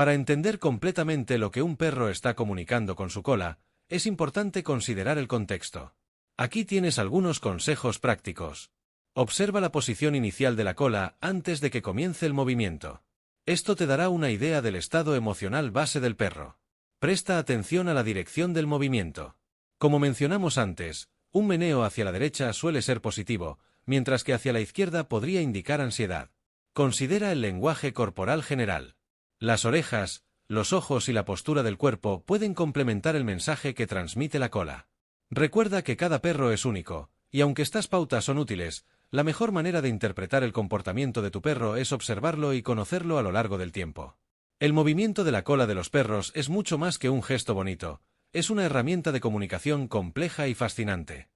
Para entender completamente lo que un perro está comunicando con su cola, es importante considerar el contexto. Aquí tienes algunos consejos prácticos. Observa la posición inicial de la cola antes de que comience el movimiento. Esto te dará una idea del estado emocional base del perro. Presta atención a la dirección del movimiento. Como mencionamos antes, un meneo hacia la derecha suele ser positivo, mientras que hacia la izquierda podría indicar ansiedad. Considera el lenguaje corporal general. Las orejas, los ojos y la postura del cuerpo pueden complementar el mensaje que transmite la cola. Recuerda que cada perro es único, y aunque estas pautas son útiles, la mejor manera de interpretar el comportamiento de tu perro es observarlo y conocerlo a lo largo del tiempo. El movimiento de la cola de los perros es mucho más que un gesto bonito, es una herramienta de comunicación compleja y fascinante.